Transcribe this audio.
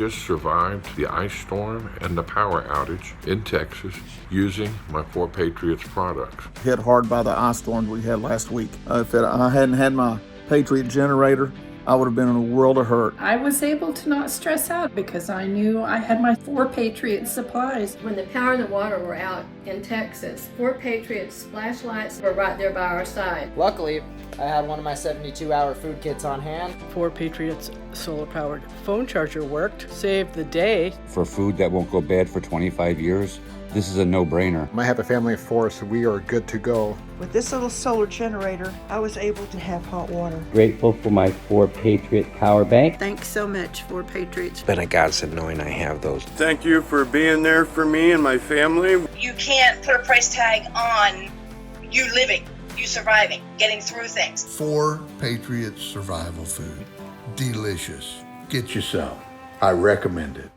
just survived the ice storm and the power outage in Texas using my 4 Patriots products. Hit hard by the ice storm we had last week. If I hadn't had my Patriot generator, I would have been in a world of hurt. I was able to not stress out because I knew I had my 4 Patriot supplies. When the power and the water were out in Texas, 4 Patriot splash lights were right there by our side. Luckily, I had one of my 72-hour food kits on hand. 4 Patriots solar-powered phone charger worked, saved the day. For food that won't go bad for 25 years, this is a no-brainer. I have a family of 4, so we are good to go. With this little solar generator, I was able to have hot water. Grateful for my 4 Patriot power bank. Thanks so much, 4 Patriots. It's been a godsend knowing I have those. Thank you for being there for me and my family. You can't put a price tag on you living, you surviving, getting through things. 4 Patriots survival food. Delicious. Get you some. I recommend it.